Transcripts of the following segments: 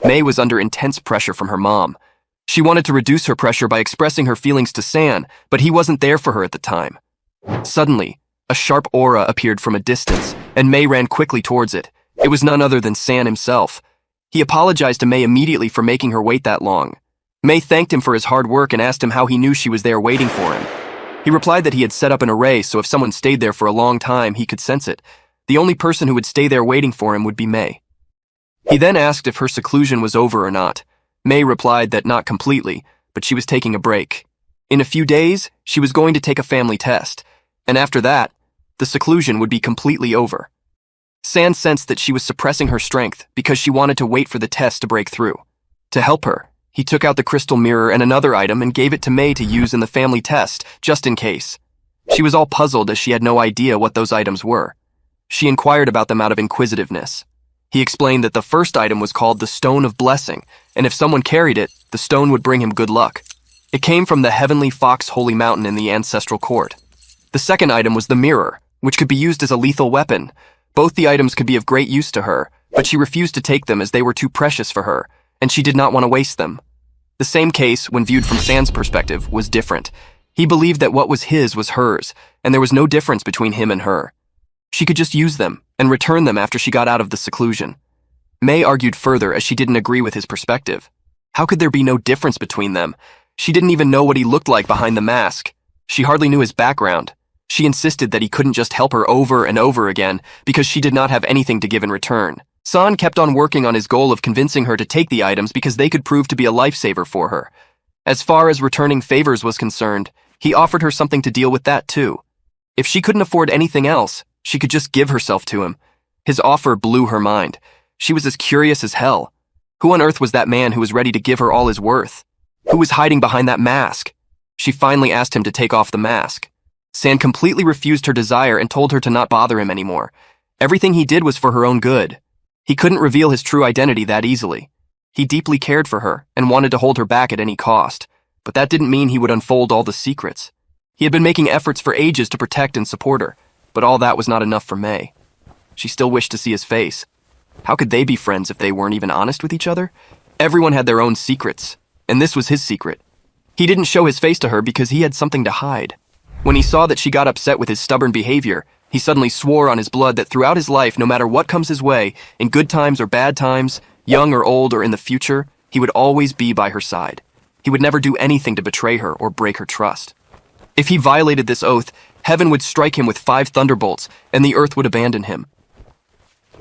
May was under intense pressure from her mom. She wanted to reduce her pressure by expressing her feelings to San, but he wasn't there for her at the time. Suddenly, a sharp aura appeared from a distance, and May ran quickly towards it. It was none other than San himself. He apologized to May immediately for making her wait that long. May thanked him for his hard work and asked him how he knew she was there waiting for him. He replied that he had set up an array so if someone stayed there for a long time, he could sense it. The only person who would stay there waiting for him would be May. He then asked if her seclusion was over or not. May replied that not completely, but she was taking a break. In a few days, she was going to take a family test, and after that, the seclusion would be completely over. San sensed that she was suppressing her strength because she wanted to wait for the test to break through. To help her, he took out the crystal mirror and another item and gave it to May to use in the family test, just in case. She was all puzzled as she had no idea what those items were. She inquired about them out of inquisitiveness. He explained that the first item was called the Stone of Blessing, and if someone carried it, the stone would bring him good luck. It came from the Heavenly Fox Holy Mountain in the Ancestral Court. The second item was the mirror, which could be used as a lethal weapon. Both the items could be of great use to her, but she refused to take them as they were too precious for her, and she did not want to waste them. The same case, when viewed from San's perspective, was different. He believed that what was his was hers, and there was no difference between him and her. She could just use them and return them after she got out of the seclusion. May argued further as she didn't agree with his perspective. How could there be no difference between them? She didn't even know what he looked like behind the mask. She hardly knew his background. She insisted that he couldn't just help her over and over again because she did not have anything to give in return. San kept on working on his goal of convincing her to take the items because they could prove to be a lifesaver for her. As far as returning favors was concerned, he offered her something to deal with that too. If she couldn't afford anything else, she could just give herself to him. His offer blew her mind. She was as curious as hell. Who on earth was that man who was ready to give her all his worth? Who was hiding behind that mask? She finally asked him to take off the mask. San completely refused her desire and told her to not bother him anymore. Everything he did was for her own good. He couldn't reveal his true identity that easily. He deeply cared for her and wanted to hold her back at any cost, but that didn't mean he would unfold all the secrets. He had been making efforts for ages to protect and support her, but all that was not enough for May. She still wished to see his face. How could they be friends if they weren't even honest with each other? Everyone had their own secrets, and this was his secret. He didn't show his face to her because he had something to hide. When he saw that she got upset with his stubborn behavior, he suddenly swore on his blood that throughout his life, no matter what comes his way, in good times or bad times, young or old or in the future, he would always be by her side. He would never do anything to betray her or break her trust. If he violated this oath, heaven would strike him with 5 thunderbolts, and the earth would abandon him.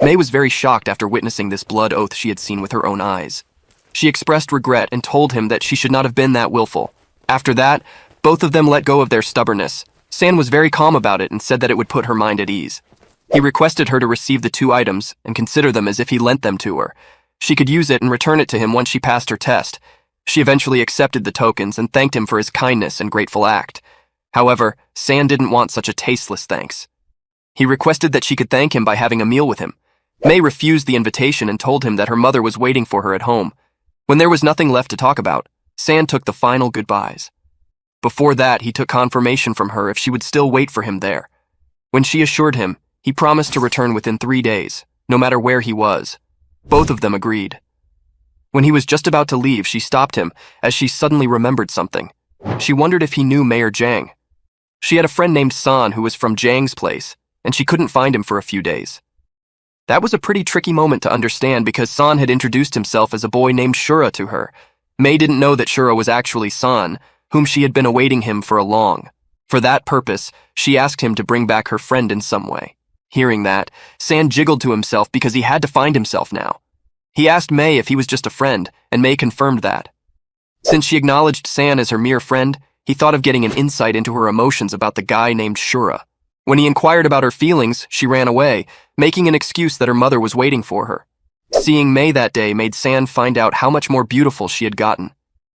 May was very shocked after witnessing this blood oath she had seen with her own eyes. She expressed regret and told him that she should not have been that willful. After that, both of them let go of their stubbornness. San was very calm about it and said that it would put her mind at ease. He requested her to receive the 2 items and consider them as if he lent them to her. She could use it and return it to him once she passed her test. She eventually accepted the tokens and thanked him for his kindness and grateful act. However, San didn't want such a tasteless thanks. He requested that she could thank him by having a meal with him. May refused the invitation and told him that her mother was waiting for her at home. When there was nothing left to talk about, San took the final goodbyes. Before that, he took confirmation from her if she would still wait for him there. When she assured him, he promised to return within 3 days, no matter where he was. Both of them agreed. When he was just about to leave, she stopped him as she suddenly remembered something. She wondered if he knew Mayor Jiang. She had a friend named San who was from Jiang's place, and she couldn't find him for a few days. That was a pretty tricky moment to understand because San had introduced himself as a boy named Shura to her. May didn't know that Shura was actually San, whom she had been awaiting him for a long. For that purpose, she asked him to bring back her friend in some way. Hearing that, San jiggled to himself because he had to find himself now. He asked May if he was just a friend, and May confirmed that. Since she acknowledged San as her mere friend, he thought of getting an insight into her emotions about the guy named Shura. When he inquired about her feelings, she ran away, making an excuse that her mother was waiting for her. Seeing May that day made San find out how much more beautiful she had gotten.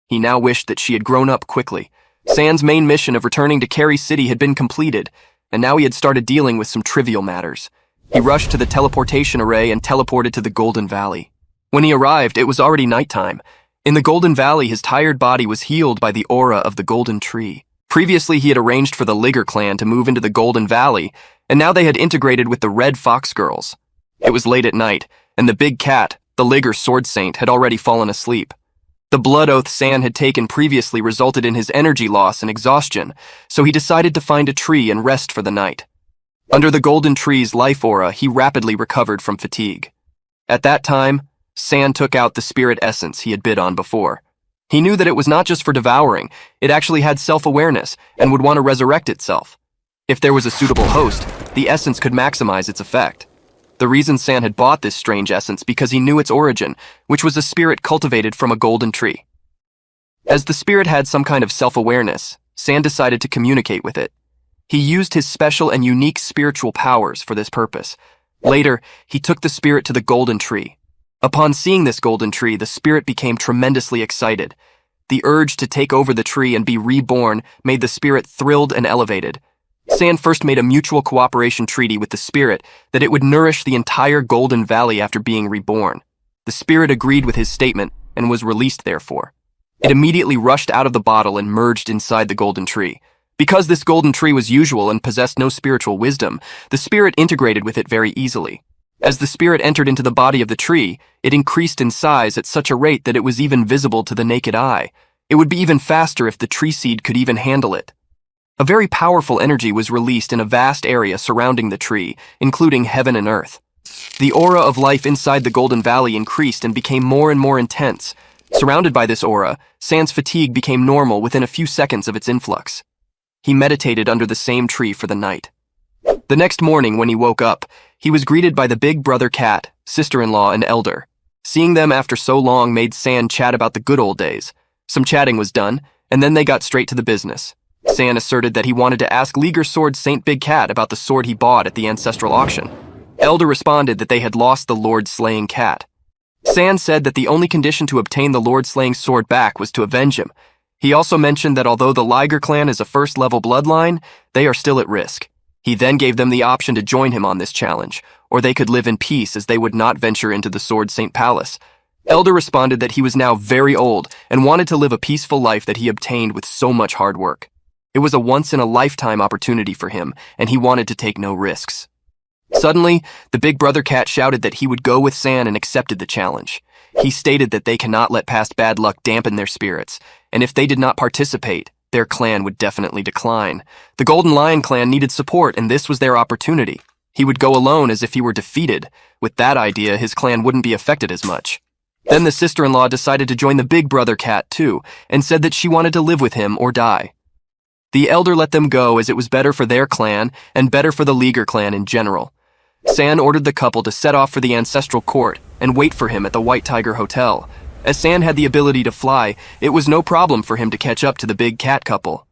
He now wished that she had grown up quickly. San's main mission of returning to Carey City had been completed, and now he had started dealing with some trivial matters. He rushed to the teleportation array and teleported to the Golden Valley. When he arrived, it was already nighttime. In the Golden Valley, his tired body was healed by the aura of the Golden Tree. Previously, he had arranged for the Ligger clan to move into the Golden Valley, and now they had integrated with the Red Fox Girls. It was late at night, and the big cat, the Liger sword saint, had already fallen asleep. The blood oath San had taken previously resulted in his energy loss and exhaustion, so he decided to find a tree and rest for the night. Under the golden tree's life aura, he rapidly recovered from fatigue. At that time, San took out the spirit essence he had bid on before. He knew that it was not just for devouring, it actually had self-awareness and would want to resurrect itself. If there was a suitable host, the essence could maximize its effect. The reason San had bought this strange essence because he knew its origin, which was a spirit cultivated from a golden tree. As the spirit had some kind of self-awareness, San decided to communicate with it. He used his special and unique spiritual powers for this purpose. Later, he took the spirit to the golden tree. Upon seeing this golden tree, the spirit became tremendously excited. The urge to take over the tree and be reborn made the spirit thrilled and elevated. San first made a mutual cooperation treaty with the spirit that it would nourish the entire Golden Valley after being reborn. The spirit agreed with his statement and was released therefore. It immediately rushed out of the bottle and merged inside the golden tree. Because this golden tree was usual and possessed no spiritual wisdom, the spirit integrated with it very easily. As the spirit entered into the body of the tree, it increased in size at such a rate that it was even visible to the naked eye. It would be even faster if the tree seed could even handle it. A very powerful energy was released in a vast area surrounding the tree, including heaven and earth. The aura of life inside the Golden Valley increased and became more and more intense. Surrounded by this aura, San's fatigue became normal within a few seconds of its influx. He meditated under the same tree for the night. The next morning, when he woke up, he was greeted by the big brother cat, sister-in-law, and elder. Seeing them after so long made San chat about the good old days. Some chatting was done, and then they got straight to the business. San asserted that he wanted to ask Liger Sword Saint Big Cat about the sword he bought at the ancestral auction. Elder responded that they had lost the Lord-slaying cat. San said that the only condition to obtain the Lord-slaying sword back was to avenge him. He also mentioned that although the Liger clan is a first-level bloodline, they are still at risk. He then gave them the option to join him on this challenge, or they could live in peace as they would not venture into the Sword Saint Palace. Elder responded that he was now very old and wanted to live a peaceful life that he obtained with so much hard work. It was a once-in-a-lifetime opportunity for him, and he wanted to take no risks. Suddenly, the big brother cat shouted that he would go with San and accepted the challenge. He stated that they cannot let past bad luck dampen their spirits, and if they did not participate, their clan would definitely decline. The Golden Lion clan needed support, and this was their opportunity. He would go alone as if he were defeated. With that idea, his clan wouldn't be affected as much. Then the sister-in-law decided to join the big brother cat too, and said that she wanted to live with him or die. The elder let them go as it was better for their clan and better for the Liger clan in general. San ordered the couple to set off for the ancestral court and wait for him at the White Tiger Hotel. As San had the ability to fly, it was no problem for him to catch up to the big cat couple.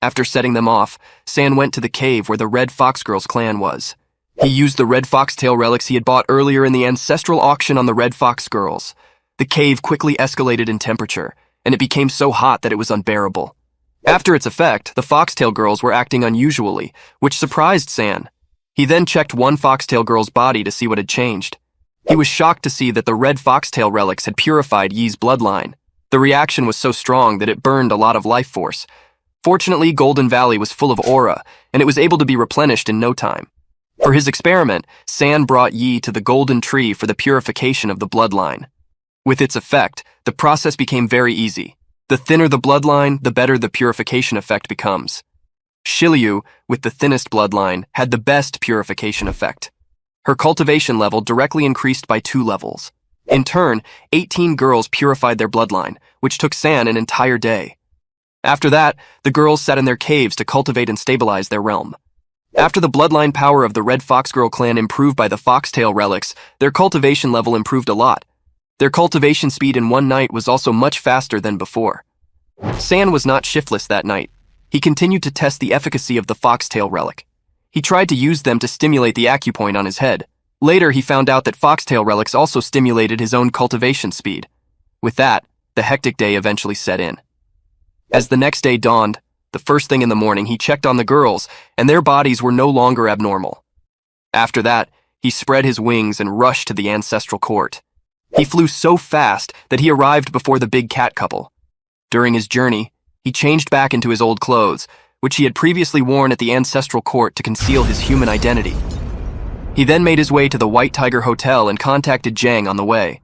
After setting them off, San went to the cave where the Red Fox Girls clan was. He used the red foxtail relics he had bought earlier in the ancestral auction on the Red Fox Girls. The cave quickly escalated in temperature, and it became so hot that it was unbearable. After its effect, the foxtail girls were acting unusually, which surprised San. He then checked one foxtail girl's body to see what had changed. He was shocked to see that the red foxtail relics had purified Yi's bloodline. The reaction was so strong that it burned a lot of life force. Fortunately, Golden Valley was full of aura, and it was able to be replenished in no time. For his experiment, San brought Yi to the golden tree for the purification of the bloodline. With its effect, the process became very easy. The thinner the bloodline, the better the purification effect becomes. Shiliu, with the thinnest bloodline, had the best purification effect. Her cultivation level directly increased by 2 levels. In turn, 18 girls purified their bloodline, which took San an entire day. After that, the girls sat in their caves to cultivate and stabilize their realm. After the bloodline power of the Red Fox Girl clan improved by the foxtail relics, their cultivation level improved a lot. Their cultivation speed in one night was also much faster than before. San was not shiftless that night. He continued to test the efficacy of the foxtail relic. He tried to use them to stimulate the acupoint on his head. Later, he found out that foxtail relics also stimulated his own cultivation speed. With that, the hectic day eventually set in. As the next day dawned, the first thing in the morning he checked on the girls, and their bodies were no longer abnormal. After that, he spread his wings and rushed to the ancestral court. He flew so fast that he arrived before the big cat couple. During his journey, he changed back into his old clothes, which he had previously worn at the ancestral court to conceal his human identity. He then made his way to the White Tiger Hotel and contacted Zhang on the way.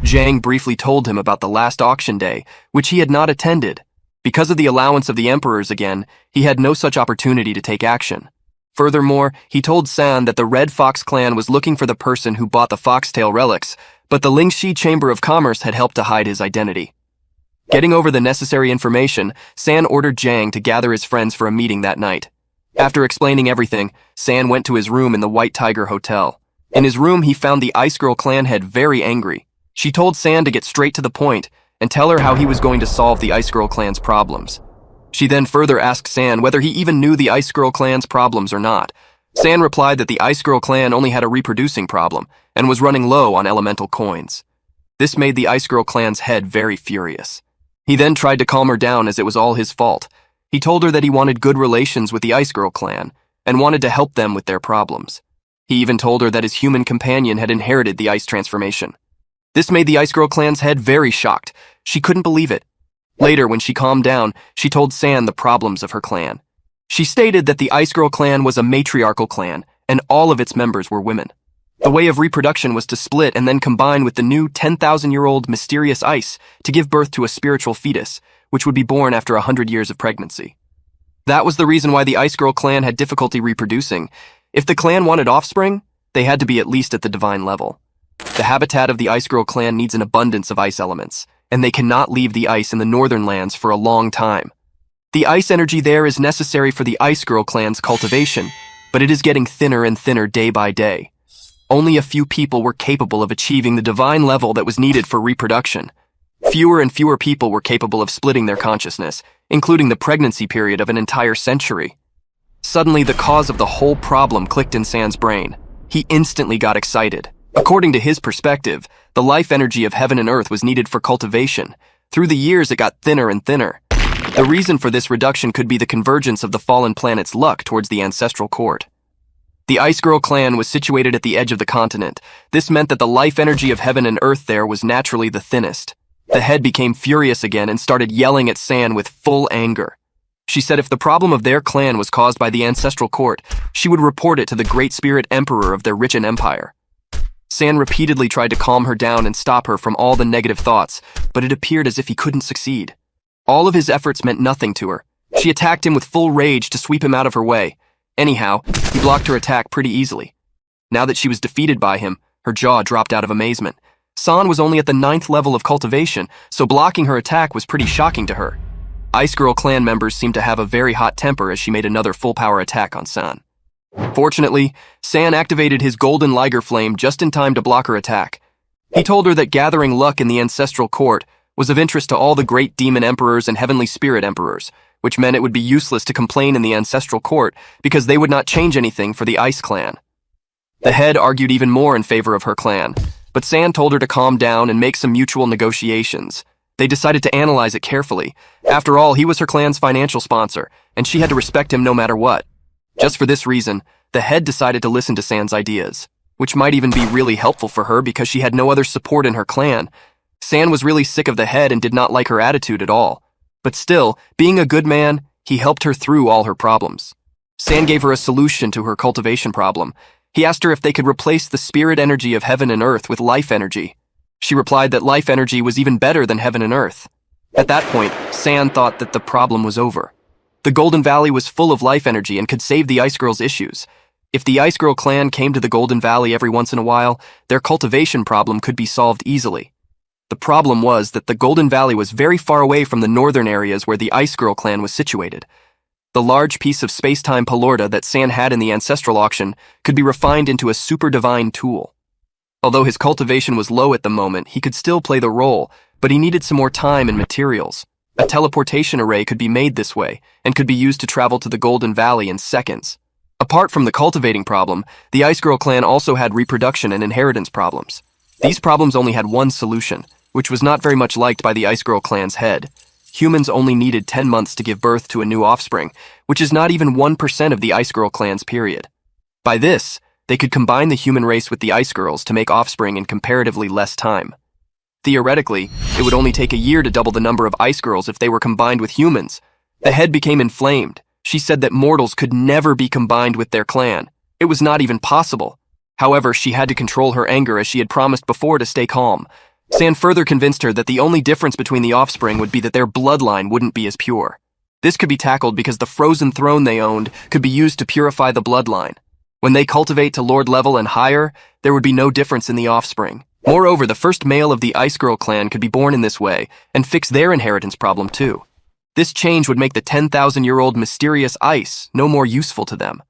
Jiang briefly told him about the last auction day, which he had not attended. Because of the allowance of the emperors again, he had no such opportunity to take action. Furthermore, he told San that the Red Fox clan was looking for the person who bought the foxtail relics, but the Lingxi Chamber of Commerce had helped to hide his identity. Getting over the necessary information, San ordered Jiang to gather his friends for a meeting that night. After explaining everything, San went to his room in the White Tiger Hotel. In his room, he found the Ice Girl clan head very angry. She told San to get straight to the point and tell her how he was going to solve the Ice Girl clan's problems. She then further asked San whether he even knew the Ice Girl clan's problems or not. San replied that the Ice Girl clan only had a reproducing problem and was running low on elemental coins. This made the Ice Girl clan's head very furious. He then tried to calm her down as it was all his fault. He told her that he wanted good relations with the Ice Girl clan and wanted to help them with their problems. He even told her that his human companion had inherited the ice transformation. This made the Ice Girl clan's head very shocked. She couldn't believe it. Later, when she calmed down, she told San the problems of her clan. She stated that the Ice Girl clan was a matriarchal clan, and all of its members were women. The way of reproduction was to split and then combine with the new 10,000-year-old mysterious ice to give birth to a spiritual fetus, which would be born after 100 years of pregnancy. That was the reason why the Ice Girl clan had difficulty reproducing. If the clan wanted offspring, they had to be at least at the divine level. The habitat of the Ice Girl clan needs an abundance of ice elements, and they cannot leave the ice in the northern lands for a long time. The ice energy there is necessary for the Ice Girl clan's cultivation, but it is getting thinner and thinner day by day. Only a few people were capable of achieving the divine level that was needed for reproduction. Fewer and fewer people were capable of splitting their consciousness, including the pregnancy period of an entire century. Suddenly, the cause of the whole problem clicked in San's brain. He instantly got excited. According to his perspective, the life energy of heaven and earth was needed for cultivation. Through the years, it got thinner and thinner. The reason for this reduction could be the convergence of the fallen planet's luck towards the ancestral court. The Ice Girl clan was situated at the edge of the continent. This meant that the life energy of heaven and earth there was naturally the thinnest. The head became furious again and started yelling at San with full anger. She said if the problem of their clan was caused by the ancestral court, she would report it to the Great Spirit Emperor of their rich empire. San repeatedly tried to calm her down and stop her from all the negative thoughts, but it appeared as if he couldn't succeed. All of his efforts meant nothing to her. She attacked him with full rage to sweep him out of her way. Anyhow, he blocked her attack pretty easily. Now that she was defeated by him, her jaw dropped out of amazement. San was only at the 9th level of cultivation, so blocking her attack was pretty shocking to her. Ice Girl clan members seemed to have a very hot temper as she made another full-power attack on San. Fortunately, San activated his golden liger flame just in time to block her attack. He told her that gathering luck in the ancestral court was of interest to all the great demon emperors and heavenly spirit emperors, which meant it would be useless to complain in the ancestral court because they would not change anything for the Ice clan. The head argued even more in favor of her clan, but San told her to calm down and make some mutual negotiations. They decided to analyze it carefully. After all, he was her clan's financial sponsor, and she had to respect him no matter what. Just for this reason, the head decided to listen to San's ideas, which might even be really helpful for her because she had no other support in her clan. San was really sick of the head and did not like her attitude at all. But still, being a good man, he helped her through all her problems. San gave her a solution to her cultivation problem. He asked her if they could replace the spirit energy of heaven and earth with life energy. She replied that life energy was even better than heaven and earth. At that point, San thought that the problem was over. The Golden Valley was full of life energy and could save the Ice Girl's issues. If the Ice Girl clan came to the Golden Valley every once in a while, their cultivation problem could be solved easily. The problem was that the Golden Valley was very far away from the northern areas where the Ice Girl clan was situated. The large piece of space-time Pelorta that San had in the ancestral auction could be refined into a super divine tool. Although his cultivation was low at the moment, he could still play the role, but he needed some more time and materials. A teleportation array could be made this way, and could be used to travel to the Golden Valley in seconds. Apart from the cultivating problem, the Ice Girl clan also had reproduction and inheritance problems. These problems only had one solution, which was not very much liked by the Ice Girl clan's head. Humans only needed 10 months to give birth to a new offspring, which is not even 1% of the Ice Girl clan's period. By this, they could combine the human race with the Ice Girls to make offspring in comparatively less time. Theoretically, it would only take a year to double the number of Ice Girls if they were combined with humans. The head became inflamed. She said that mortals could never be combined with their clan. It was not even possible. However, she had to control her anger as she had promised before to stay calm. San further convinced her that the only difference between the offspring would be that their bloodline wouldn't be as pure. This could be tackled because the frozen throne they owned could be used to purify the bloodline. When they cultivate to lord level and higher, there would be no difference in the offspring. Moreover, the first male of the Ice Girl clan could be born in this way and fix their inheritance problem too. This change would make the 10,000-year-old mysterious ice no more useful to them.